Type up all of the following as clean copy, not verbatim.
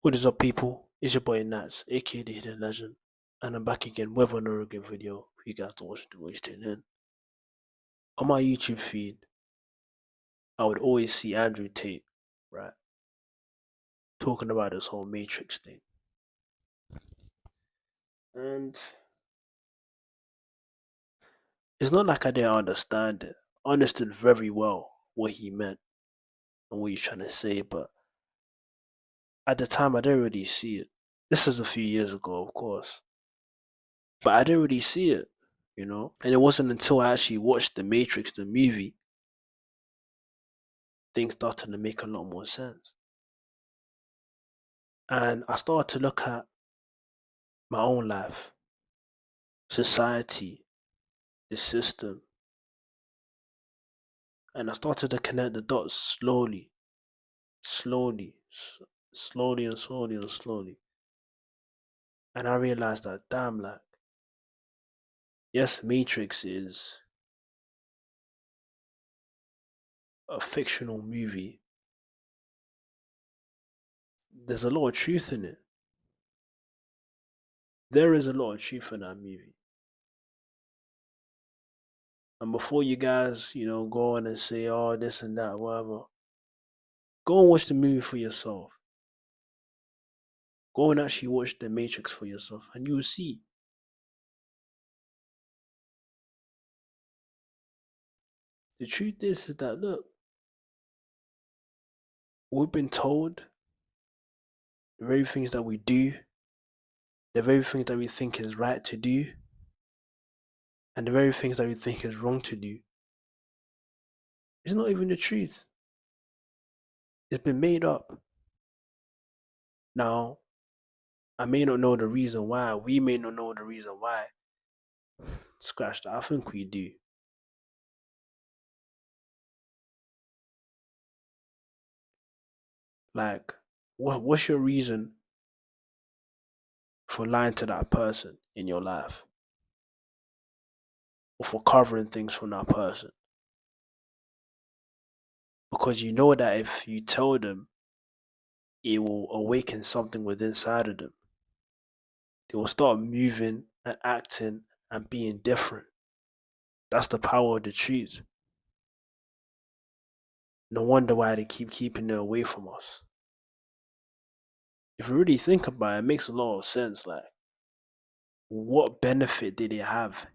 What is up, people? It's your boy Nats, aka the Hidden Legend, and I'm back again with another good video for you guys to watch the waste in. On my YouTube feed, I would always see Andrew Tate, right, talking about this whole Matrix thing. And it's not like I didn't understand it. I understood very well what he meant and what he's trying to say, but at the time I didn't really see it. This is a few years ago, of course, but I didn't really see it. And it wasn't until I actually watched The Matrix, the movie, things started to make a lot more sense. And I started to look at my own life, society, the system, and I started to connect the dots slowly, slowly and slowly and slowly. And I realized that, damn, like, yes, Matrix is a fictional movie. There's a lot of truth in it. There is a lot of truth in that movie. And before you guys, go on and say, oh, this and that, whatever, go and watch the movie for yourself. Go and actually watch The Matrix for yourself, and you'll see. The truth is that, look, we've been told the very things that we do, the very things that we think is right to do, and the very things that we think is wrong to do. It's not even the truth. It's been made up. Now, I may not know the reason why. We may not know the reason why. Scratch that. I think we do. Like, what's your reason for lying to that person in your life? Or for covering things from that person? Because you know that if you tell them, it will awaken something within inside of them. They will start moving and acting and being different. That's the power of the truth. No wonder why they keep keeping it away from us. If you really think about it, it makes a lot of sense. Like, what benefit did they have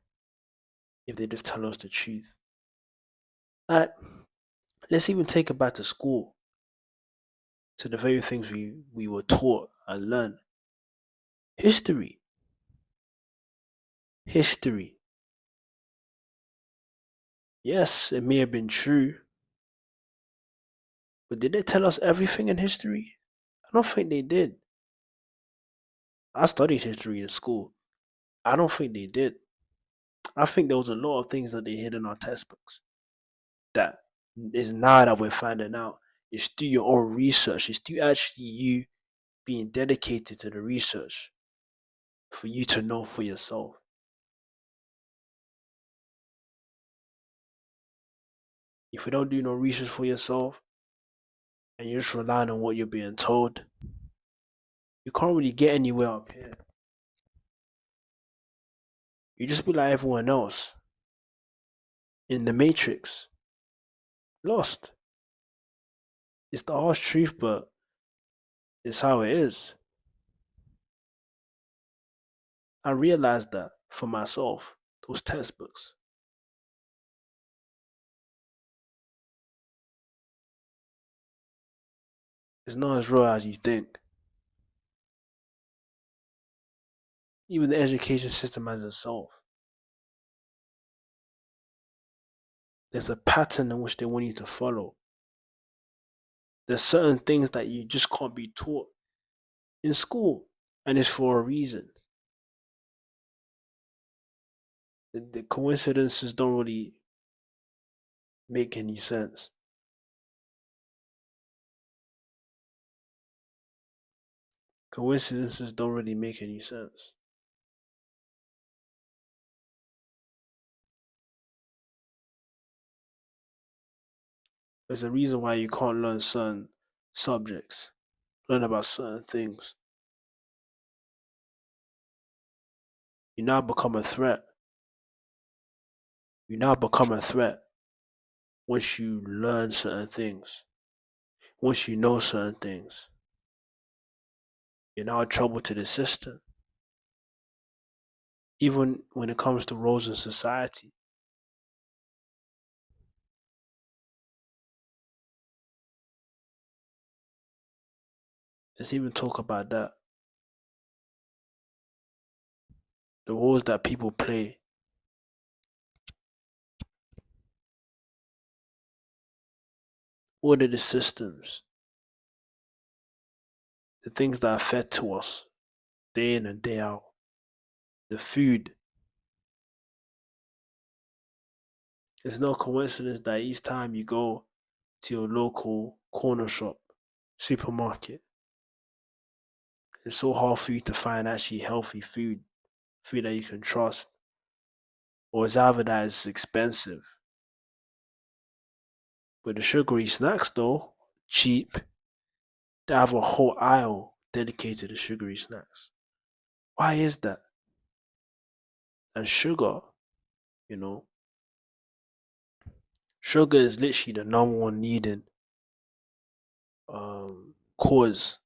if they just tell us the truth? Like, let's even take it back to school, to the very things we were taught and learned. History. History. Yes, it may have been true, but did they tell us everything in history? I don't think they did. I studied history in school. I don't think they did. I think there was a lot of things that they hid in our textbooks that is now that we're finding out. It's through your own research. It's through actually you being dedicated to the research for you to know for yourself. If you don't do no research for yourself and you're just relying on what you're being told, you can't really get anywhere up here. You just be like everyone else in the Matrix, lost. It's the harsh truth, but it's how it is. I realized that for myself, those textbooks. It's not as real as you think. Even the education system as itself. There's a pattern in which they want you to follow. There's certain things that you just can't be taught in school, and it's for a reason. The coincidences don't really make any sense. Coincidences don't really make any sense. There's a reason why you can't learn certain subjects, learn about certain things, you now become a threat. You now become a threat once you learn certain things, once you know certain things. You're now a trouble to the system, even when it comes to roles in society. Let's even talk about that. The roles that people play, what are the systems, the things that are fed to us day in and day out, the food. It's no coincidence that each time you go to your local corner shop, supermarket, it's so hard for you to find actually healthy food, food that you can trust, or it's either that it's expensive. But the sugary snacks, though, cheap, they have a whole aisle dedicated to sugary snacks. Why is that? And sugar, you know, sugar is literally the number one leading cause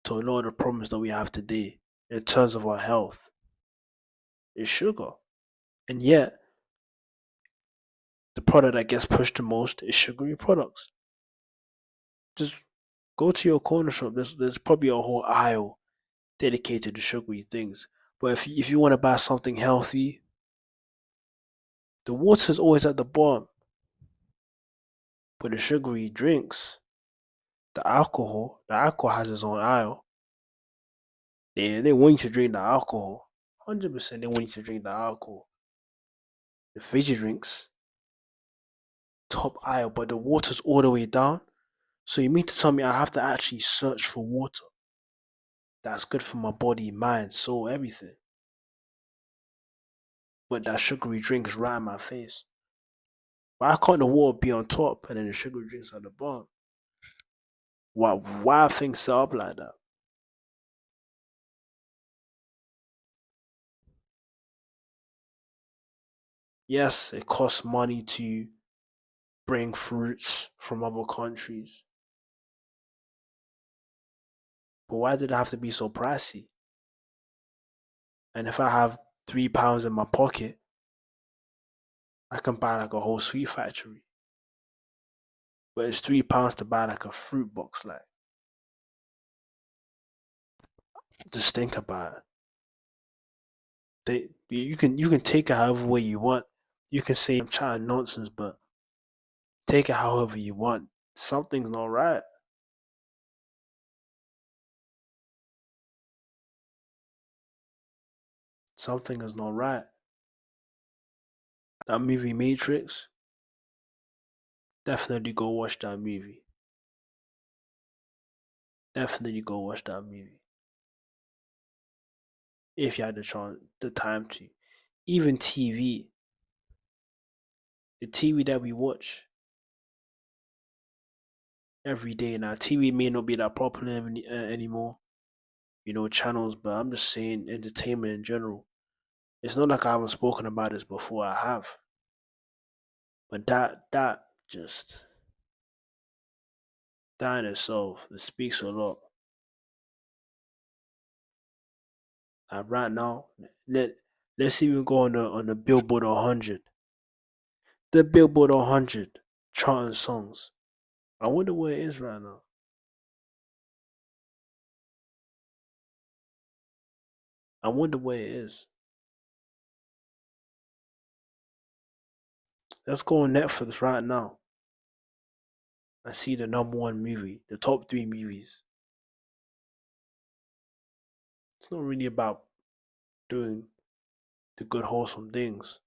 to a lot of the problems that we have today in terms of our health. Is sugar. And yet, the product that gets pushed the most is sugary products. Just go to your corner shop. There's probably a whole aisle dedicated to sugary things. But if you want to buy something healthy, the water's always at the bottom. But the sugary drinks, the alcohol has its own aisle. They want you to drink the alcohol. 100% they want you to drink the alcohol. The fizzy drinks, top aisle, but the water's all the way down. So you mean to tell me I have to actually search for water that's good for my body, mind, soul, everything. But that sugary drink is right in my face. Why can't the water be on top and then the sugary drinks at the bottom? Why are things set up like that? Yes, it costs money to bring fruits from other countries. But why did it have to be so pricey? And if I have £3 in my pocket, I can buy like a whole sweet factory. But it's £3 to buy like a fruit box. Like, just think about it. You can take it however way you want. You can say I'm chatting nonsense, but take it however you want. Something's not right. Something is not right. That movie Matrix, definitely go watch that movie. Definitely go watch that movie if you had the time to. Even TV, the TV that we watch every day now. TV may not be that popular anymore, channels, but I'm just saying entertainment in general. It's not like I haven't spoken about this before. I have, but that just that in itself, it speaks a lot. Right now, let let's even go on the Billboard 100, the Billboard 100 charting songs. I wonder where it is right now. I wonder where it is. Let's go on Netflix right now. I see the number one movie, the top three movies. It's not really about doing the good wholesome things.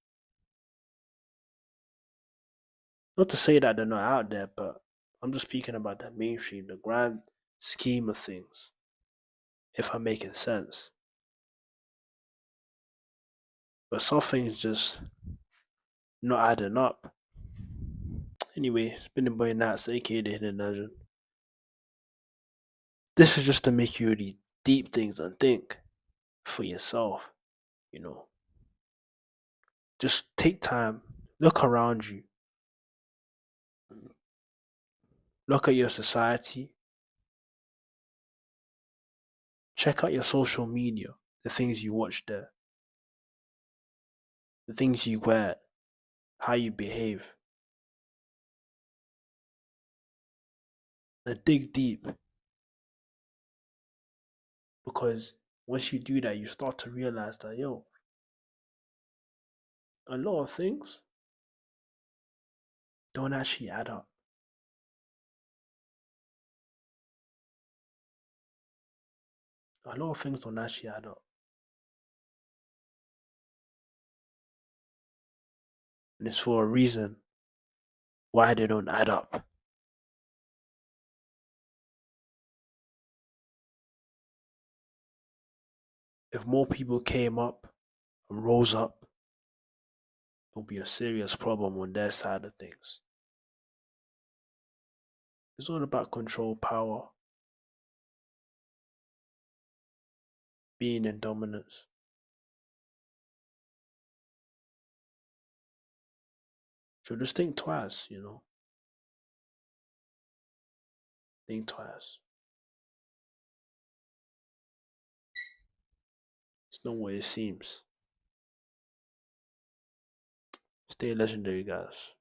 Not to say that they're not out there, but I'm just speaking about the mainstream, the grand scheme of things. If I'm making sense, but something's just not adding up. Anyway, it's been the boy Nats, aka the Hidden Legend. This is just to make you really deep things and think for yourself, you know. Just take time, look around you, look at your society, check out your social media, the things you watch there, the things you wear, how you behave, and dig deep because once you do that, you start to realize that, yo, a lot of things don't actually add up. A lot of things don't actually add up. And it's for a reason why they don't add up. If more people came up and rose up, it'll be a serious problem on their side of things. It's all about control, power, being in dominance. So just think twice, you know. Think twice. It's not what it seems. Stay legendary, guys.